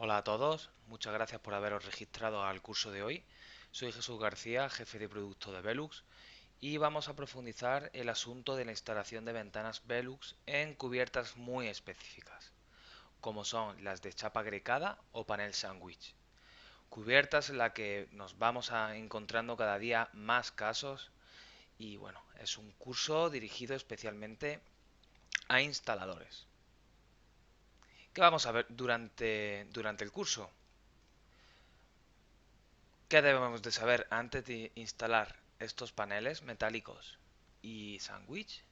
Hola a todos, muchas gracias por haberos registrado al curso de hoy. Soy Jesús García, jefe de producto de Velux, y vamos a profundizar el asunto de la instalación de ventanas Velux en cubiertas muy específicas, como son las de chapa grecada o panel sándwich. Cubiertas en las que nos vamos a encontrando cada día más casos y bueno, es un curso dirigido especialmente a instaladores. ¿Qué vamos a ver durante el curso? ¿Qué debemos de saber antes de instalar estos paneles metálicos y sándwich?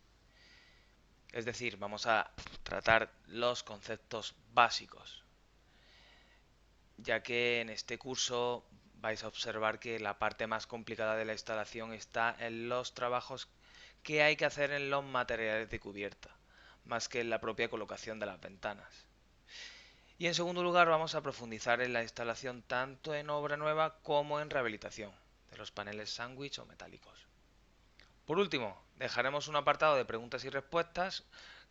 Es decir, vamos a tratar los conceptos básicos, ya que en este curso vais a observar que la parte más complicada de la instalación está en los trabajos que hay que hacer en los materiales de cubierta, más que en la propia colocación de las ventanas. Y en segundo lugar vamos a profundizar en la instalación tanto en obra nueva como en rehabilitación de los paneles sándwich o metálicos. Por último, dejaremos un apartado de preguntas y respuestas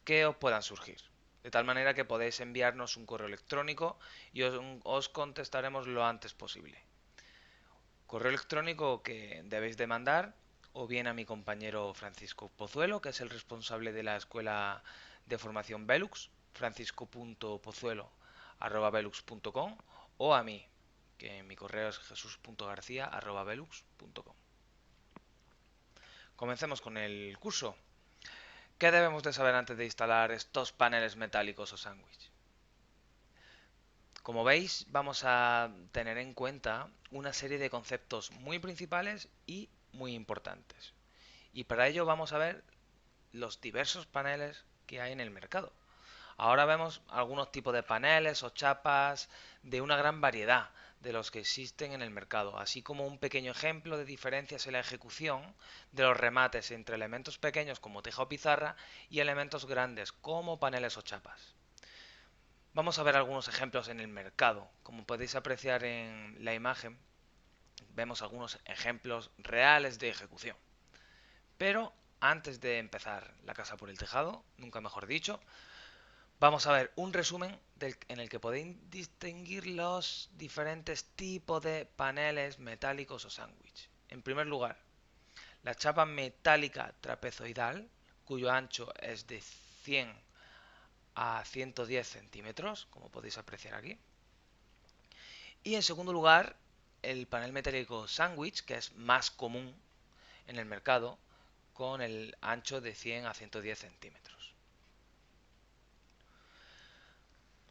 que os puedan surgir, de tal manera que podéis enviarnos un correo electrónico y os contestaremos lo antes posible. Correo electrónico que debéis de mandar o bien a mi compañero Francisco Pozuelo, que es el responsable de la escuela de formación Velux, francisco.pozuelo@velux.com, o a mí, que mi correo es jesus.garcia@velux.com. Comencemos con el curso. ¿Qué debemos de saber antes de instalar estos paneles metálicos o sándwich? Como veis, vamos a tener en cuenta una serie de conceptos muy principales y muy importantes. Y para ello vamos a ver los diversos paneles que hay en el mercado. Ahora vemos algunos tipos de paneles o chapas de una gran variedad de los que existen en el mercado, así como un pequeño ejemplo de diferencias en la ejecución de los remates entre elementos pequeños como teja o pizarra y elementos grandes como paneles o chapas. Vamos a ver algunos ejemplos en el mercado. Como podéis apreciar en la imagen, vemos algunos ejemplos reales de ejecución. Pero antes de empezar la casa por el tejado, nunca mejor dicho, vamos a ver un resumen en el que podéis distinguir los diferentes tipos de paneles metálicos o sándwich. En primer lugar, la chapa metálica trapezoidal, cuyo ancho es de 100 a 110 centímetros, como podéis apreciar aquí. Y en segundo lugar, el panel metálico sándwich, que es más común en el mercado, con el ancho de 100 a 110 centímetros.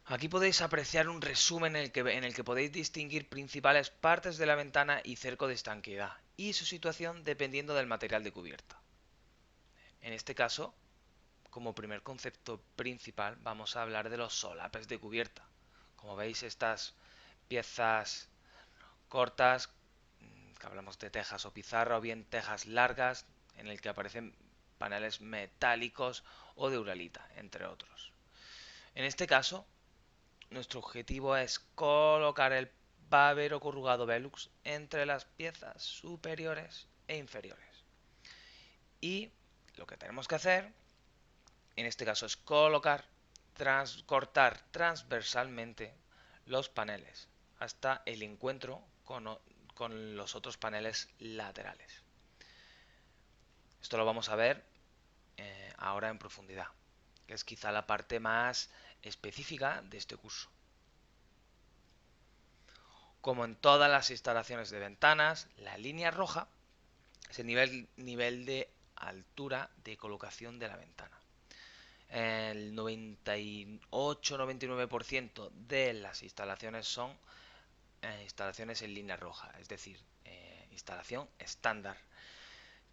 Aquí podéis apreciar un resumen en el que podéis distinguir principales partes de la ventana y cerco de estanqueidad y su situación dependiendo del material de cubierta. En este caso, como primer concepto principal, vamos a hablar de los solapes de cubierta. Como veis, estas piezas cortas, que hablamos de tejas o pizarra o bien tejas largas, en el que aparecen paneles metálicos o de uralita, entre otros. En este caso, nuestro objetivo es colocar el pavero corrugado Velux entre las piezas superiores e inferiores. Y lo que tenemos que hacer, en este caso, es cortar transversalmente los paneles hasta el encuentro con los otros paneles laterales. Esto lo vamos a ver ahora en profundidad, que es quizá la parte más específica de este curso. Como en todas las instalaciones de ventanas, la línea roja es el nivel de altura de colocación de la ventana. El 98-99% de las instalaciones son instalaciones en línea roja, es decir, instalación estándar,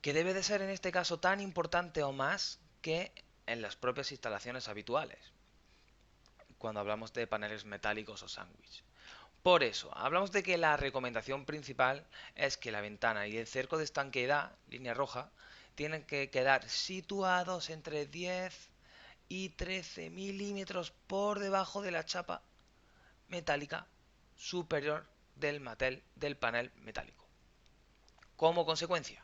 que debe de ser en este caso tan importante o más que en las propias instalaciones habituales, cuando hablamos de paneles metálicos o sándwich. Por eso, hablamos de que la recomendación principal es que la ventana y el cerco de estanqueidad, línea roja, tienen que quedar situados entre 10 y 13 milímetros por debajo de la chapa metálica superior del panel metálico. Como consecuencia,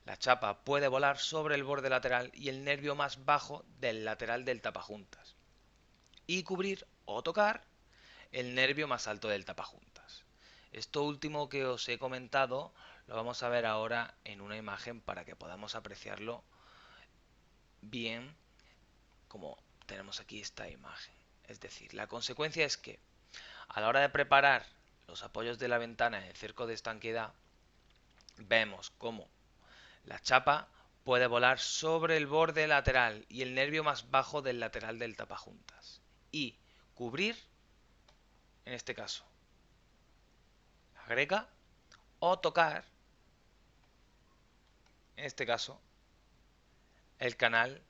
la chapa puede volar sobre el borde lateral y el nervio más bajo del lateral del tapajuntas y cubrir o tocar el nervio más alto del tapajuntas. Esto último que os he comentado lo vamos a ver ahora en una imagen para que podamos apreciarlo bien, como tenemos aquí esta imagen. Es decir, la consecuencia es que a la hora de preparar los apoyos de la ventana en el cerco de estanqueidad, vemos cómo la chapa puede volar sobre el borde lateral y el nervio más bajo del lateral del tapajuntas y cubrir, en este caso, la greca o tocar, en este caso, el canal,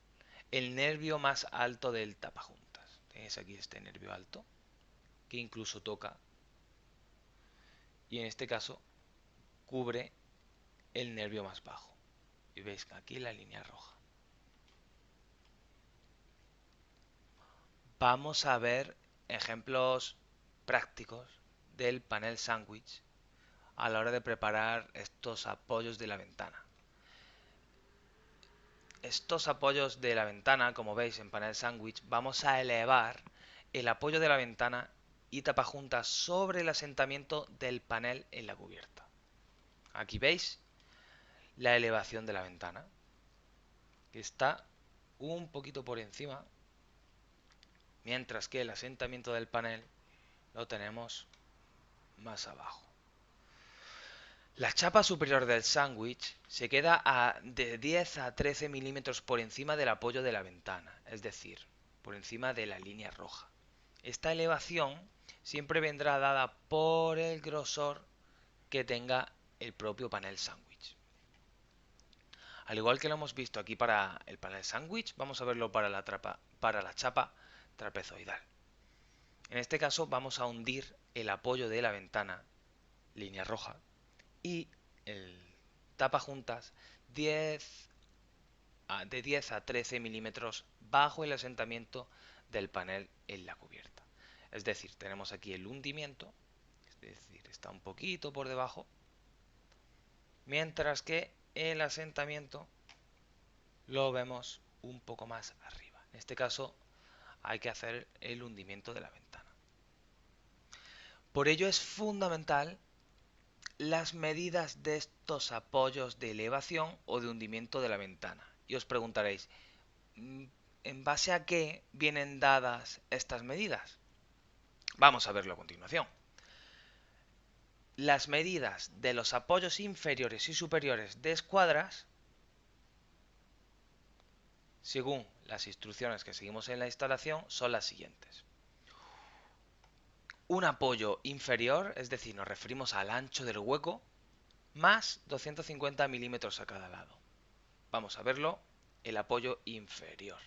el nervio más alto del tapajuntas. Tenéis aquí este nervio alto que incluso toca y en este caso cubre el nervio más bajo. Y veis que aquí la línea roja. Vamos a ver ejemplos prácticos del panel sándwich a la hora de preparar estos apoyos de la ventana. Estos apoyos de la ventana, como veis en panel sándwich, vamos a elevar el apoyo de la ventana y tapajuntas sobre el asentamiento del panel en la cubierta. Aquí veis la elevación de la ventana, que está un poquito por encima, mientras que el asentamiento del panel lo tenemos más abajo. La chapa superior del sándwich se queda de 10 a 13 milímetros por encima del apoyo de la ventana, es decir, por encima de la línea roja. Esta elevación siempre vendrá dada por el grosor que tenga el propio panel sándwich. Al igual que lo hemos visto aquí para el panel sándwich, vamos a verlo para la chapa trapezoidal. En este caso vamos a hundir el apoyo de la ventana, línea roja, y el tapajuntas de 10 a 13 milímetros bajo el asentamiento del panel en la cubierta. Es decir, tenemos aquí el hundimiento, es decir, está un poquito por debajo, mientras que el asentamiento lo vemos un poco más arriba. En este caso hay que hacer el hundimiento de la ventana. Por ello es fundamental las medidas de estos apoyos de elevación o de hundimiento de la ventana. Y os preguntaréis, ¿en base a qué vienen dadas estas medidas? Vamos a verlo a continuación. Las medidas de los apoyos inferiores y superiores de escuadras, según las instrucciones que seguimos en la instalación, son las siguientes. Un apoyo inferior, es decir, nos referimos al ancho del hueco, más 250 milímetros a cada lado. Vamos a verlo, el apoyo inferior.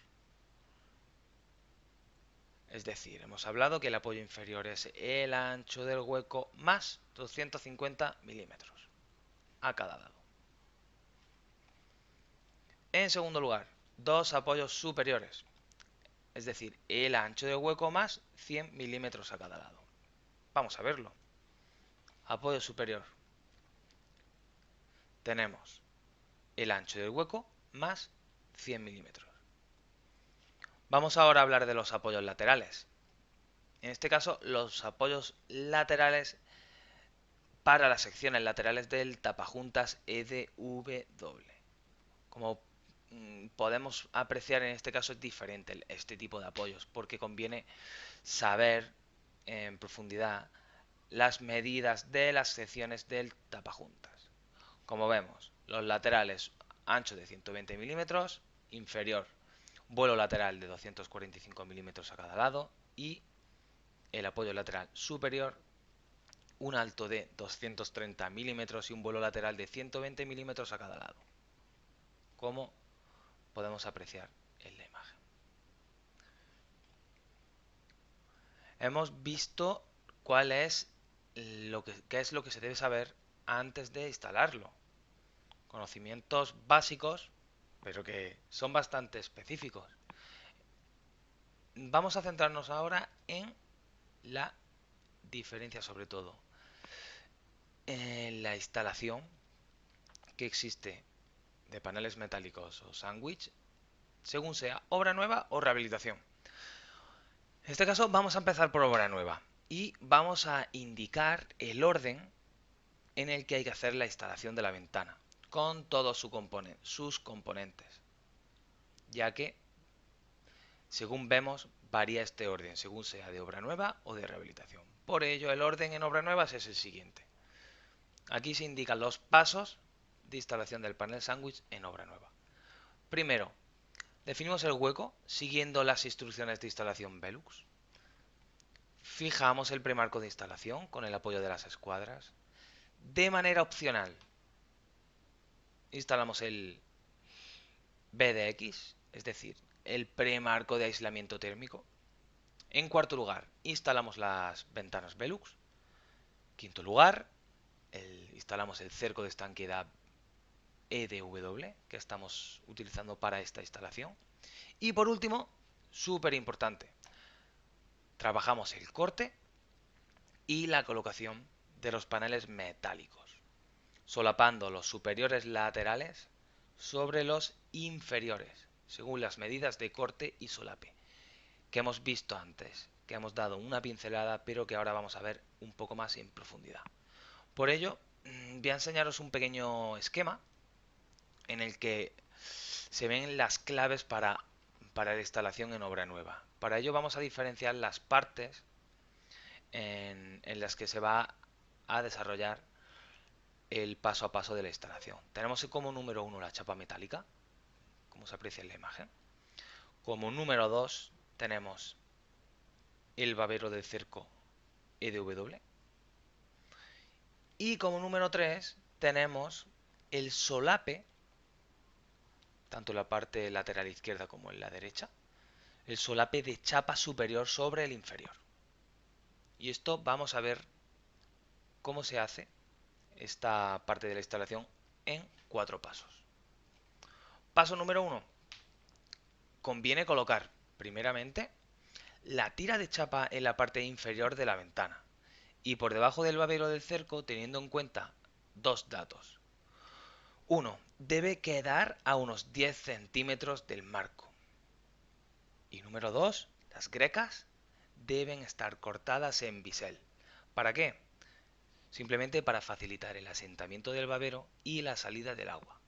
Es decir, hemos hablado que el apoyo inferior es el ancho del hueco más 250 milímetros a cada lado. En segundo lugar, dos apoyos superiores, es decir, el ancho del hueco más 100 milímetros a cada lado. Vamos a verlo. Apoyo superior. Tenemos el ancho del hueco más 100 milímetros. Vamos ahora a hablar de los apoyos laterales. En este caso, los apoyos laterales para las secciones laterales del tapajuntas EDW. Como podemos apreciar, en este caso es diferente este tipo de apoyos, porque conviene saber en profundidad las medidas de las secciones del tapajuntas. Como vemos, los laterales ancho de 120 milímetros, inferior vuelo lateral de 245 milímetros a cada lado y el apoyo lateral superior un alto de 230 milímetros y un vuelo lateral de 120 milímetros a cada lado, como podemos apreciar en la imagen. Hemos visto qué es lo que se debe saber antes de instalarlo. Conocimientos básicos, pero que son bastante específicos. Vamos a centrarnos ahora en la diferencia, sobre todo en la instalación que existe de paneles metálicos o sándwich, según sea obra nueva o rehabilitación. En este caso vamos a empezar por obra nueva. y vamos a indicar el orden en el que hay que hacer la instalación de la ventana, con todos sus componentes, ya que, según vemos, varía este orden, según sea de obra nueva o de rehabilitación. Por ello, el orden en obra nuevas es el siguiente. Aquí se indican los pasos de instalación del panel sándwich en obra nueva. Primero, definimos el hueco siguiendo las instrucciones de instalación Velux. Fijamos el premarco de instalación con el apoyo de las escuadras. De manera opcional, instalamos el BDX, es decir, el premarco de aislamiento térmico. En cuarto lugar, instalamos las ventanas Velux. Quinto lugar, instalamos el cerco de estanqueidad EDW que estamos utilizando para esta instalación. Y por último, súper importante, trabajamos el corte y la colocación de los paneles metálicos, solapando los superiores laterales sobre los inferiores, según las medidas de corte y solape, que hemos visto antes, que hemos dado una pincelada, pero que ahora vamos a ver un poco más en profundidad. Por ello, voy a enseñaros un pequeño esquema en el que se ven las claves para la instalación en obra nueva. Para ello vamos a diferenciar las partes en las que se va a desarrollar el paso a paso de la instalación. Tenemos como número 1 la chapa metálica, como se aprecia en la imagen. Como número 2 tenemos el babero del cerco EDW. Y como número 3 tenemos el solape, tanto en la parte lateral izquierda como en la derecha, el solape de chapa superior sobre el inferior. Y esto vamos a ver cómo se hace esta parte de la instalación en 4 pasos. Paso número 1. Conviene colocar, primeramente, la tira de chapa en la parte inferior de la ventana y por debajo del babero del cerco, teniendo en cuenta dos datos. 1. Debe quedar a unos 10 centímetros del marco. Y número 2. Las grecas deben estar cortadas en bisel. ¿Para qué? Simplemente para facilitar el asentamiento del babero y la salida del agua.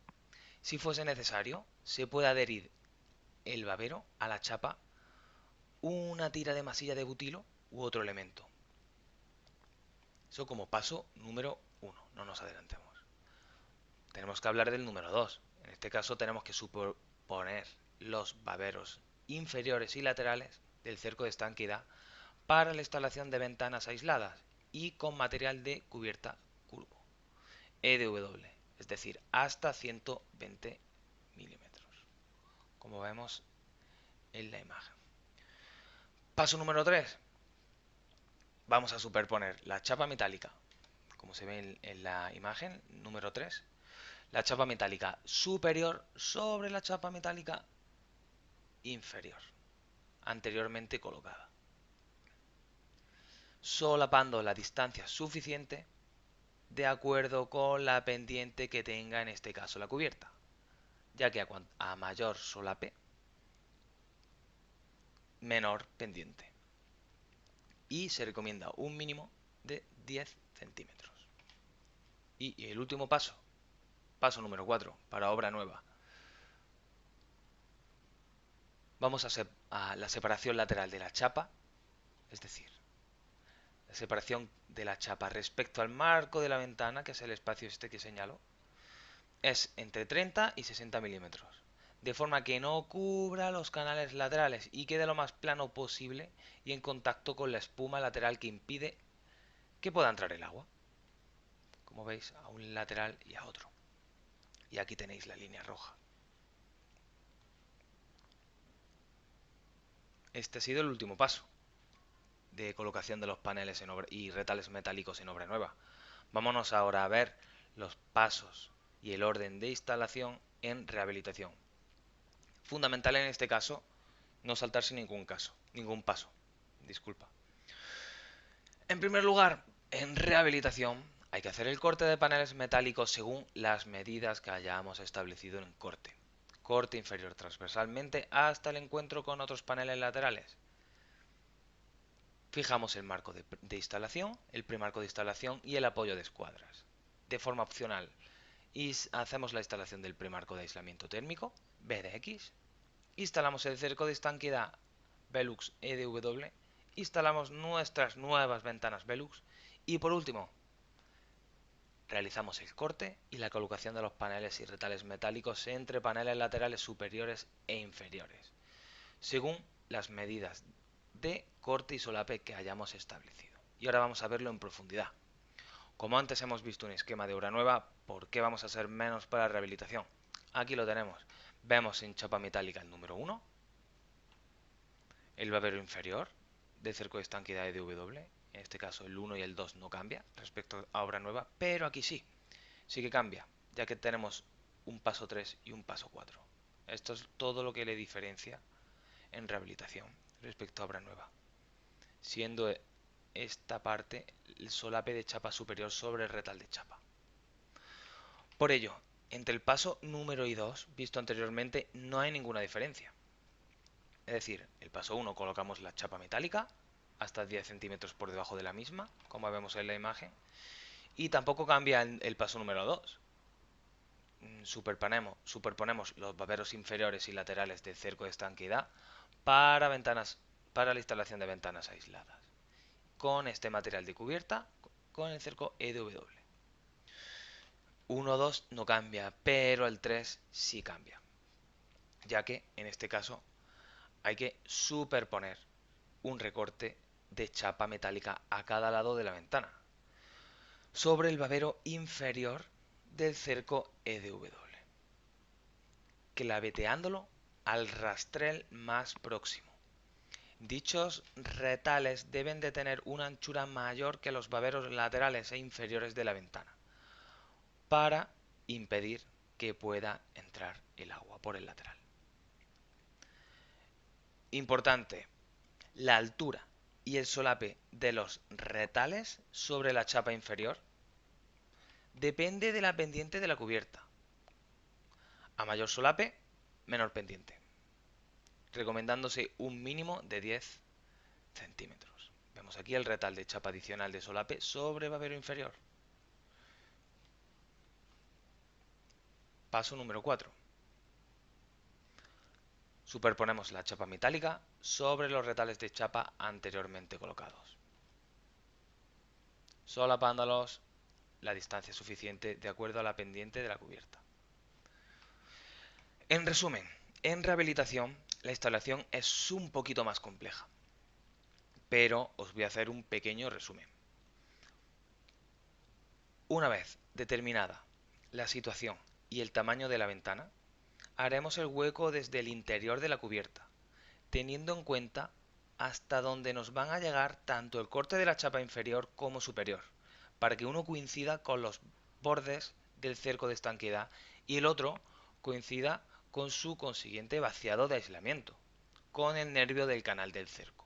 Si fuese necesario, se puede adherir el babero a la chapa una tira de masilla de butilo u otro elemento. Eso como paso número 1, no nos adelantemos. Tenemos que hablar del número 2. En este caso tenemos que superponer los baberos inferiores y laterales del cerco de estanqueidad para la instalación de ventanas aisladas y con material de cubierta curvo, EDW, es decir, hasta 120 milímetros, como vemos en la imagen. Paso número 3. Vamos a superponer la chapa metálica, como se ve en la imagen número 3, la chapa metálica superior sobre la chapa metálica inferior, anteriormente colocada, solapando la distancia suficiente de acuerdo con la pendiente que tenga en este caso la cubierta, ya que a mayor solape, menor pendiente. Y se recomienda un mínimo de 10 centímetros. Y el último paso, paso número 4, para obra nueva. Vamos a la separación lateral de la chapa, es decir, la separación de la chapa respecto al marco de la ventana, que es el espacio este que señalo, es entre 30 y 60 milímetros, de forma que no cubra los canales laterales y quede lo más plano posible y en contacto con la espuma lateral que impide que pueda entrar el agua, como veis, a un lateral y a otro. Y aquí tenéis la línea roja. Este ha sido el último paso de colocación de los paneles y retales metálicos en obra nueva. Vámonos ahora a ver los pasos y el orden de instalación en rehabilitación. Fundamental en este caso no saltarse ningún paso. Disculpa. En primer lugar, en rehabilitación hay que hacer el corte de paneles metálicos según las medidas que hayamos establecido en corte. Corte inferior transversalmente hasta el encuentro con otros paneles laterales. Fijamos el marco de instalación, el premarco de instalación y el apoyo de escuadras. De forma opcional, hacemos la instalación del premarco de aislamiento térmico, BDX. Instalamos el cerco de estanqueidad Velux EDW. Instalamos nuestras nuevas ventanas Velux. Y por último, realizamos el corte y la colocación de los paneles y retales metálicos entre paneles laterales superiores e inferiores, según las medidas de corte y solape que hayamos establecido. Y ahora vamos a verlo en profundidad. Como antes hemos visto un esquema de obra nueva, ¿por qué vamos a hacer menos para la rehabilitación? Aquí lo tenemos. Vemos en chapa metálica el número 1, el babero inferior del cerco de estanqueidad EDW. En este caso el 1 y el 2 no cambia respecto a obra nueva, pero aquí sí que cambia, ya que tenemos un paso 3 y un paso 4. Esto es todo lo que le diferencia en rehabilitación respecto a obra nueva, siendo esta parte el solape de chapa superior sobre el retal de chapa. Por ello, entre el paso número y 2, visto anteriormente, no hay ninguna diferencia. Es decir, el paso 1 colocamos la chapa metálica hasta 10 centímetros por debajo de la misma, como vemos en la imagen, y tampoco cambia el paso número 2. Superponemos los baberos inferiores y laterales del cerco de estanqueidad para la instalación de ventanas aisladas, con este material de cubierta, con el cerco EDW. 1-2 no cambia, pero el 3 sí cambia, ya que en este caso hay que superponer un recorte de chapa metálica a cada lado de la ventana sobre el babero inferior del cerco EDW, claveteándolo al rastrel más próximo. Dichos retales deben de tener una anchura mayor que los baberos laterales e inferiores de la ventana para impedir que pueda entrar el agua por el lateral. Importante, la altura y el solape de los retales sobre la chapa inferior depende de la pendiente de la cubierta. A mayor solape, menor pendiente, recomendándose un mínimo de 10 centímetros. Vemos aquí el retal de chapa adicional de solape sobre babero inferior. Paso número 4. Superponemos la chapa metálica sobre los retales de chapa anteriormente colocados, solapándolos la distancia suficiente de acuerdo a la pendiente de la cubierta. En resumen, en rehabilitación la instalación es un poquito más compleja, pero os voy a hacer un pequeño resumen. Una vez determinada la situación y el tamaño de la ventana, haremos el hueco desde el interior de la cubierta, teniendo en cuenta hasta dónde nos van a llegar tanto el corte de la chapa inferior como superior, para que uno coincida con los bordes del cerco de estanqueidad y el otro coincida con su consiguiente vaciado de aislamiento, con el nervio del canal del cerco.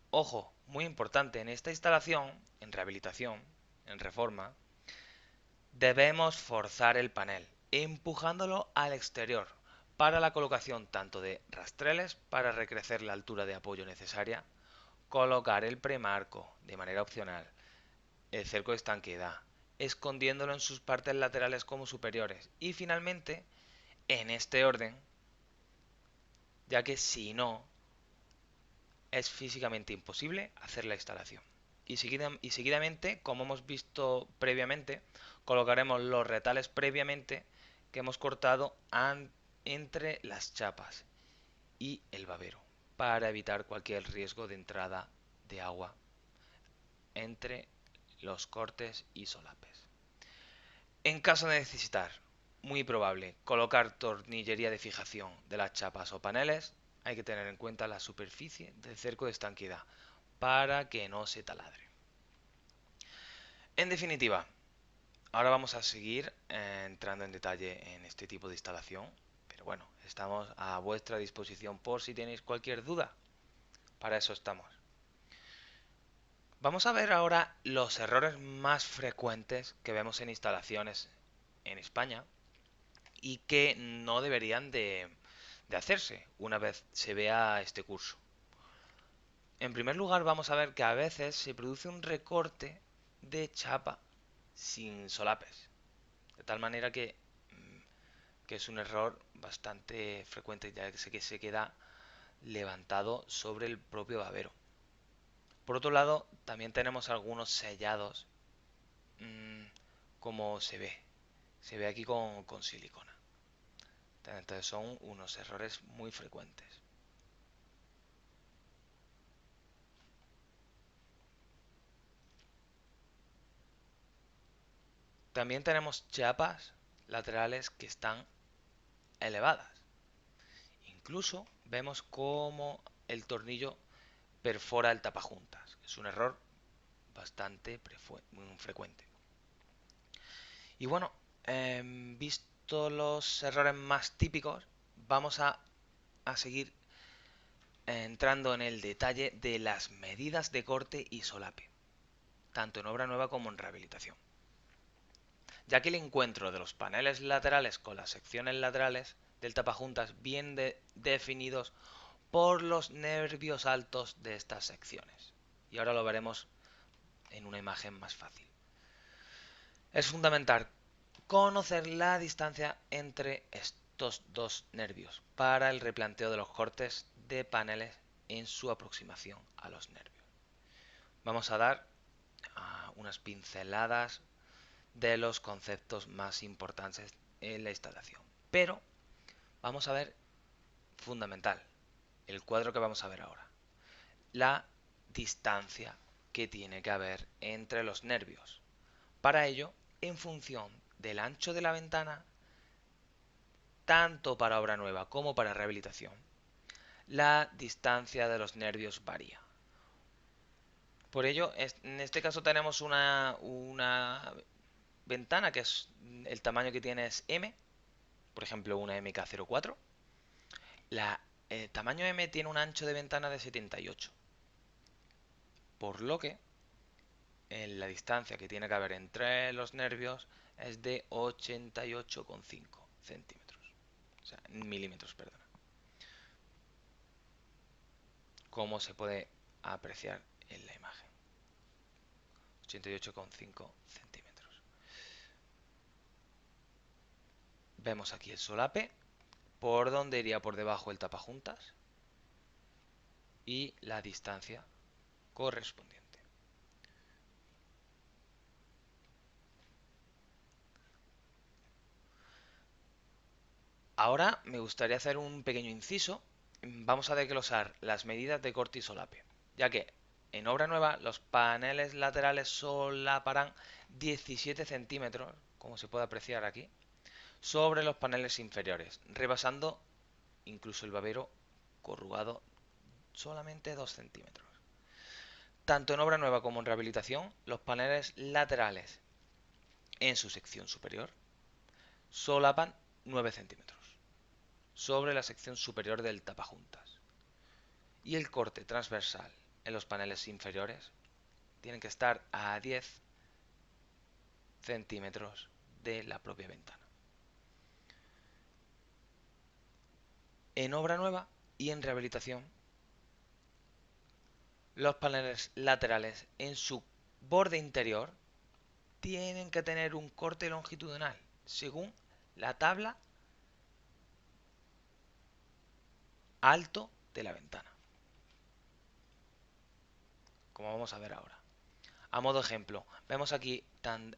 Ojo, muy importante, en esta instalación, en rehabilitación, en reforma, debemos forzar el panel, empujándolo al exterior, para la colocación tanto de rastreles para recrecer la altura de apoyo necesaria, colocar el premarco de manera opcional, el cerco de estanqueidad, escondiéndolo en sus partes laterales como superiores y finalmente en este orden, ya que si no es físicamente imposible hacer la instalación. Y seguidamente, como hemos visto previamente, colocaremos los retales previamente que hemos cortado entre las chapas y el babero para evitar cualquier riesgo de entrada de agua entre los cortes y solapes. En caso de necesitar, muy probable, colocar tornillería de fijación de las chapas o paneles, hay que tener en cuenta la superficie del cerco de estanqueidad para que no se taladre. En definitiva, ahora vamos a seguir entrando en detalle en este tipo de instalación, pero bueno, estamos a vuestra disposición por si tenéis cualquier duda. Para eso estamos. Vamos a ver ahora los errores más frecuentes que vemos en instalaciones en España y que no deberían de hacerse una vez se vea este curso. En primer lugar, vamos a ver que a veces se produce un recorte de chapa sin solapes, de tal manera que es un error bastante frecuente, ya que se queda levantado sobre el propio babero. Por otro lado, también tenemos algunos sellados, mmm, como se ve aquí con silicona. Entonces son unos errores muy frecuentes. También tenemos chapas laterales que están elevadas. Incluso vemos cómo el tornillo perfora el tapajuntas. Es un error bastante muy frecuente. Y bueno, visto los errores más típicos, vamos a seguir entrando en el detalle de las medidas de corte y solape, tanto en obra nueva como en rehabilitación. Ya que el encuentro de los paneles laterales con las secciones laterales del tapajuntas bien definidos por los nervios altos de estas secciones. Y ahora lo veremos en una imagen más fácil. Es fundamental conocer la distancia entre estos dos nervios para el replanteo de los cortes de paneles en su aproximación a los nervios. Vamos a dar unas pinceladas de los conceptos más importantes en la instalación. Pero vamos a ver fundamental, el cuadro que vamos a ver ahora. La distancia que tiene que haber entre los nervios. Para ello, en función del ancho de la ventana, tanto para obra nueva como para rehabilitación, la distancia de los nervios varía. Por ello, en este caso tenemos una ventana que es el tamaño que tiene es M, por ejemplo una MK04. El tamaño M tiene un ancho de ventana de 78, por lo que la distancia que tiene que haber entre los nervios es de 88,5 centímetros, o sea, milímetros, perdón, como se puede apreciar en la imagen. 88,5 centímetros. Vemos aquí el solape, por donde iría por debajo el tapajuntas y la distancia correspondiente. Ahora me gustaría hacer un pequeño inciso. Vamos a desglosar las medidas de corte y solape, ya que en obra nueva los paneles laterales solaparán 17 centímetros, como se puede apreciar aquí, sobre los paneles inferiores, rebasando incluso el babero corrugado solamente 2 centímetros. Tanto en obra nueva como en rehabilitación, los paneles laterales en su sección superior solapan 9 centímetros sobre la sección superior del tapajuntas. Y el corte transversal en los paneles inferiores tiene que estar a 10 centímetros de la propia ventana. En obra nueva y en rehabilitación, los paneles laterales en su borde interior tienen que tener un corte longitudinal según la tabla alto de la ventana, como vamos a ver ahora. A modo ejemplo, vemos aquí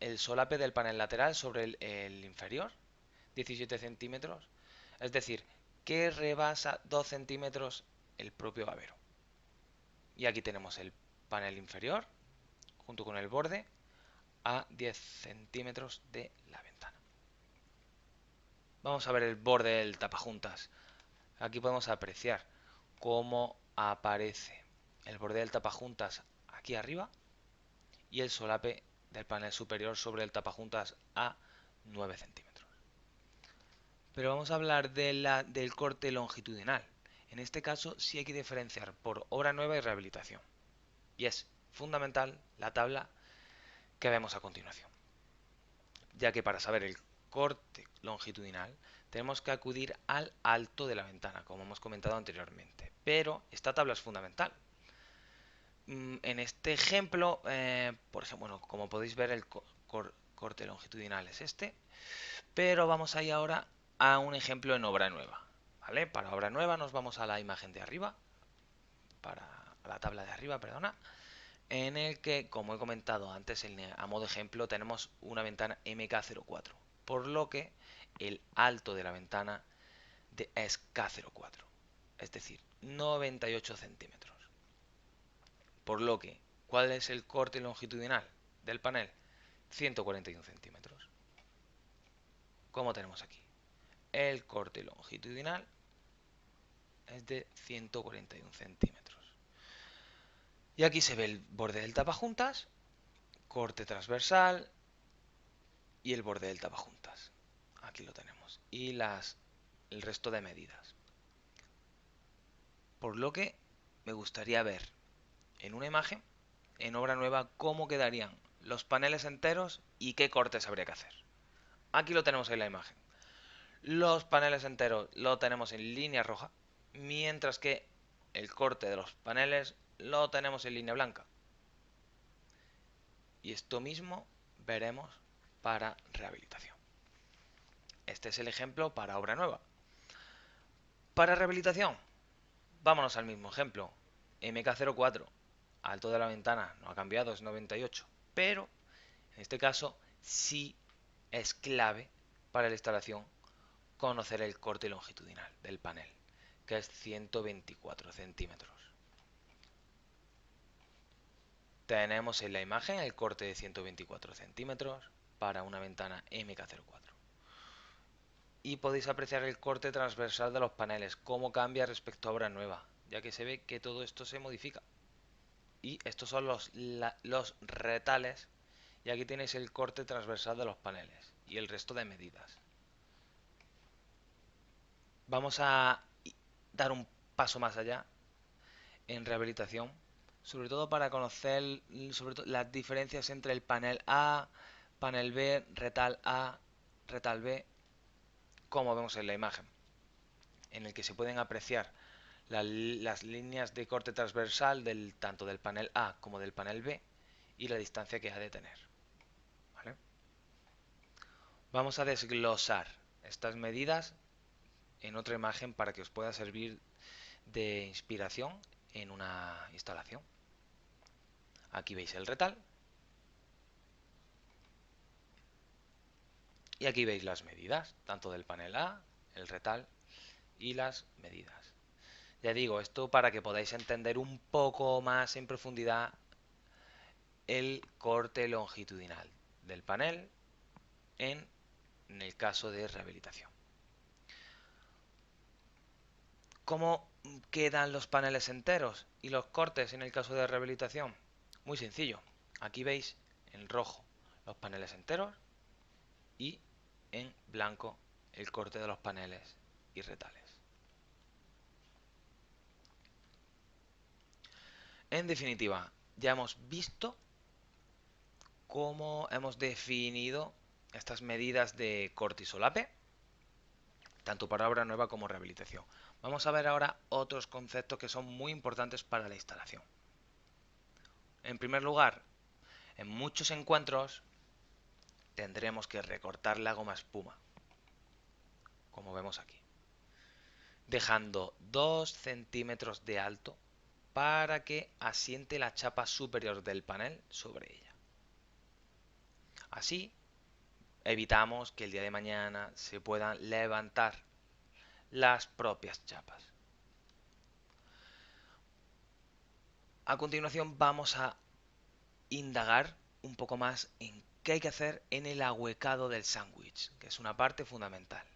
el solape del panel lateral sobre el inferior, 17 centímetros, es decir, que rebasa 2 centímetros el propio babero. Y aquí tenemos el panel inferior, junto con el borde, a 10 centímetros de la ventana. Vamos a ver el borde del tapajuntas. Aquí podemos apreciar cómo aparece el borde del tapajuntas aquí arriba y el solape del panel superior sobre el tapajuntas a 9 centímetros. Pero vamos a hablar del corte longitudinal. En este caso sí hay que diferenciar por obra nueva y rehabilitación. Y es fundamental la tabla que vemos a continuación, ya que para saber el corte longitudinal tenemos que acudir al alto de la ventana, como hemos comentado anteriormente. Pero esta tabla es fundamental, En este ejemplo, por ejemplo, bueno, como podéis ver, el corte longitudinal es este, pero vamos a ir ahora a un ejemplo en obra nueva, ¿vale? Para obra nueva nos vamos a la imagen de arriba, a la tabla de arriba, perdona, en el que, como he comentado antes, a modo ejemplo, tenemos una ventana MK04, por lo que el alto de la ventana es K04, es decir, 98 centímetros. Por lo que, ¿cuál es el corte longitudinal del panel? 141 centímetros. Como tenemos aquí, el corte longitudinal es de 141 centímetros. Y aquí se ve el borde del tapajuntas, corte transversal y el borde del tapajuntas. Aquí lo tenemos. Y el resto de medidas. Por lo que me gustaría ver en una imagen, en obra nueva, cómo quedarían los paneles enteros y qué cortes habría que hacer. Aquí lo tenemos en la imagen. Los paneles enteros lo tenemos en línea roja, mientras que el corte de los paneles lo tenemos en línea blanca. Y esto mismo veremos para rehabilitación. Este es el ejemplo para obra nueva. Para rehabilitación, vámonos al mismo ejemplo. MK04, alto de la ventana, no ha cambiado, es 98. Pero, en este caso, sí es clave para la instalación conocer el corte longitudinal del panel, que es 124 centímetros. Tenemos en la imagen el corte de 124 centímetros para una ventana MK04. Y podéis apreciar el corte transversal de los paneles, cómo cambia respecto a obra nueva, ya que se ve que todo esto se modifica. Y estos son los retales, y aquí tenéis el corte transversal de los paneles y el resto de medidas. Vamos a dar un paso más allá en rehabilitación, sobre todo para conocer las diferencias entre el panel A, panel B, retal A, retal B, como vemos en la imagen, en el que se pueden apreciar las líneas de corte transversal tanto del panel A como del panel B y la distancia que ha de tener. ¿Vale? Vamos a desglosar estas medidas en otra imagen para que os pueda servir de inspiración en una instalación. Aquí veis el retal y aquí veis las medidas, tanto del panel A, el retal y las medidas. Ya digo, esto para que podáis entender un poco más en profundidad el corte longitudinal del panel en el caso de rehabilitación. ¿Cómo quedan los paneles enteros y los cortes en el caso de rehabilitación? Muy sencillo. Aquí veis en rojo los paneles enteros y en blanco el corte de los paneles y retales. En definitiva, ya hemos visto cómo hemos definido estas medidas de corte y solape, tanto para obra nueva como rehabilitación. Vamos a ver ahora otros conceptos que son muy importantes para la instalación. En primer lugar, en muchos encuentros tendremos que recortar la goma espuma, como vemos aquí, dejando 2 centímetros de alto para que asiente la chapa superior del panel sobre ella. Así evitamos que el día de mañana se puedan levantar las propias chapas. A continuación vamos a indagar un poco más en qué hay que hacer en el ahuecado del sándwich, que es una parte fundamental.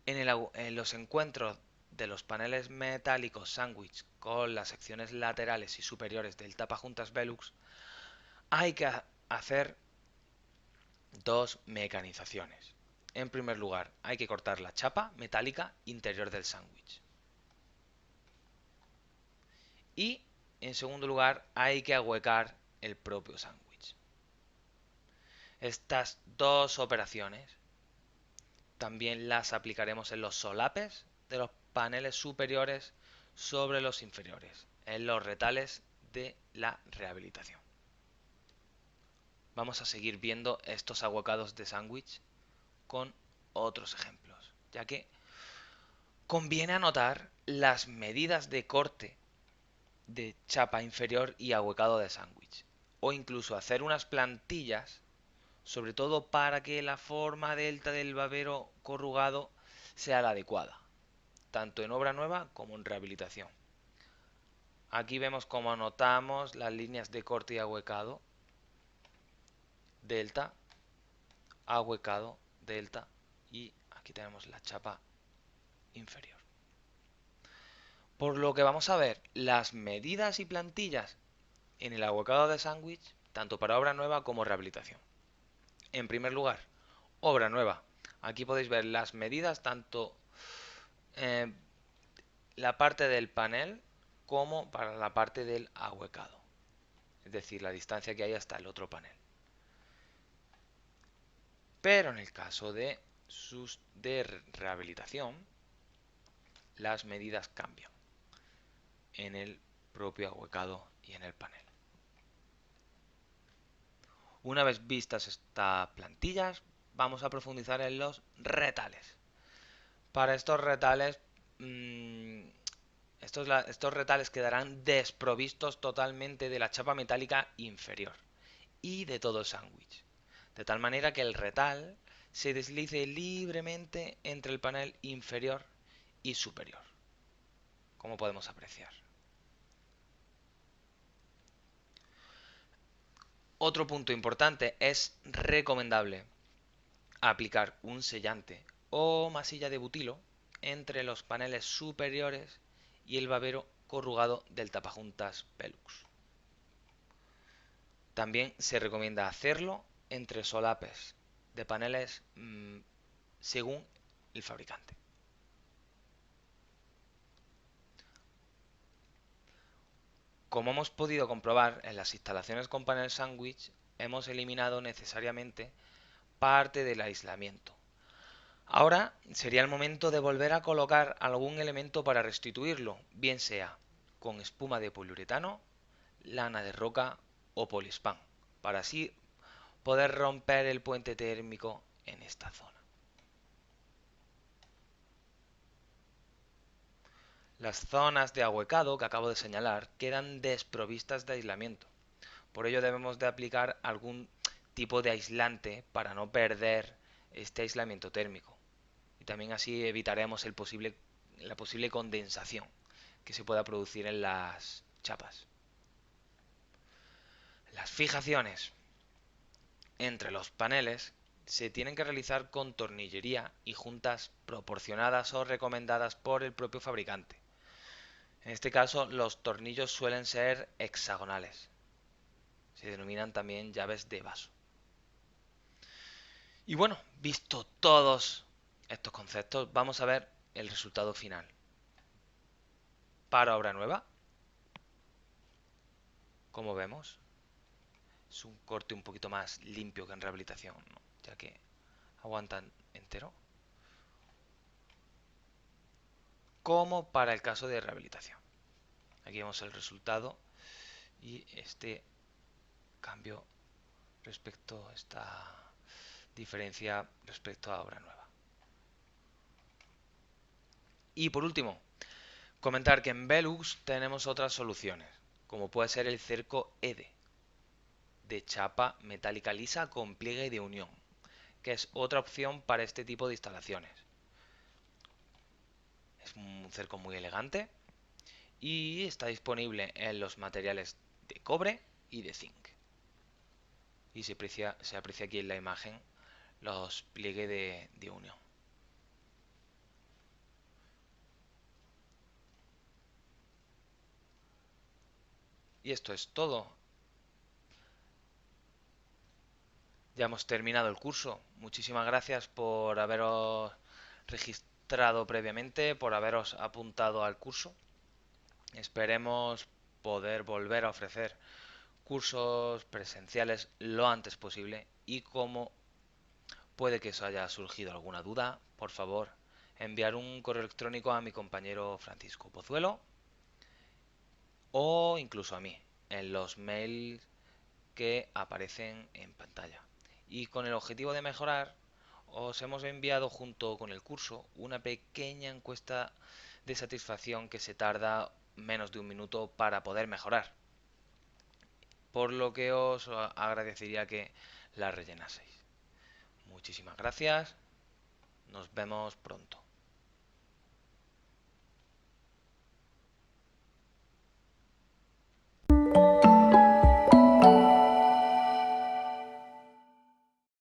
En los encuentros de los paneles metálicos sándwich con las secciones laterales y superiores del tapajuntas Velux hay que hacer dos mecanizaciones. En primer lugar, hay que cortar la chapa metálica interior del sándwich. Y en segundo lugar, hay que ahuecar el propio sándwich. Estas dos operaciones también las aplicaremos en los solapes de los paneles superiores sobre los inferiores, en los retales de la rehabilitación. Vamos a seguir viendo estos ahuecados de sándwich con otros ejemplos, ya que conviene anotar las medidas de corte de chapa inferior y ahuecado de sándwich, o incluso hacer unas plantillas, sobre todo para que la forma delta del babero corrugado sea la adecuada, tanto en obra nueva como en rehabilitación. Aquí vemos cómo anotamos las líneas de corte y ahuecado, delta, ahuecado, delta, y aquí tenemos la chapa inferior. Por lo que vamos a ver las medidas y plantillas en el ahuecado de sándwich, tanto para obra nueva como rehabilitación. En primer lugar, obra nueva. Aquí podéis ver las medidas tanto la parte del panel como para la parte del ahuecado, es decir, la distancia que hay hasta el otro panel. Pero en el caso de rehabilitación, las medidas cambian en el propio ahuecado y en el panel. Una vez vistas estas plantillas, vamos a profundizar en los retales. Para estos retales, estos retales quedarán desprovistos totalmente de la chapa metálica inferior y de todo el sándwich, de tal manera que el retal se deslice libremente entre el panel inferior y superior, como podemos apreciar. Otro punto importante: es recomendable aplicar un sellante o masilla de butilo entre los paneles superiores y el babero corrugado del tapajuntas Velux. También se recomienda hacerlo entre solapes de paneles según el fabricante. Como hemos podido comprobar en las instalaciones con panel sándwich, hemos eliminado necesariamente parte del aislamiento. Ahora sería el momento de volver a colocar algún elemento para restituirlo, bien sea con espuma de poliuretano, lana de roca o polispán, para así poder romper el puente térmico en esta zona. Las zonas de ahuecado que acabo de señalar quedan desprovistas de aislamiento. Por ello debemos de aplicar algún tipo de aislante para no perder este aislamiento térmico. Y también así evitaremos la posible condensación que se pueda producir en las chapas. Las fijaciones entre los paneles se tienen que realizar con tornillería y juntas proporcionadas o recomendadas por el propio fabricante. En este caso, los tornillos suelen ser hexagonales. Se denominan también llaves de vaso. Y bueno, visto todos estos conceptos, vamos a ver el resultado final. Para obra nueva, como vemos, es un corte un poquito más limpio que en rehabilitación, ¿no? Ya que aguantan entero. Como para el caso de rehabilitación. Aquí vemos el resultado y este cambio respecto a esta diferencia respecto a obra nueva. Y por último, comentar que en Velux tenemos otras soluciones, como puede ser el cerco EDE, de chapa metálica lisa con pliegue de unión, que es otra opción para este tipo de instalaciones. Es un cerco muy elegante y está disponible en los materiales de cobre y de zinc. Y se aprecia aquí en la imagen los pliegues de unión. Y esto es todo. Ya hemos terminado el curso. Muchísimas gracias por haberos registrado previamente, por haberos apuntado al curso. Esperemos poder volver a ofrecer cursos presenciales lo antes posible, y como puede que os haya surgido alguna duda, por favor, enviar un correo electrónico a mi compañero Francisco Pozuelo o incluso a mí. en los mails que aparecen en pantalla. Y con el objetivo de mejorar, os hemos enviado junto con el curso una pequeña encuesta de satisfacción que se tarda menos de un minuto para poder mejorar, por lo que os agradecería que la rellenaseis. Muchísimas gracias, nos vemos pronto.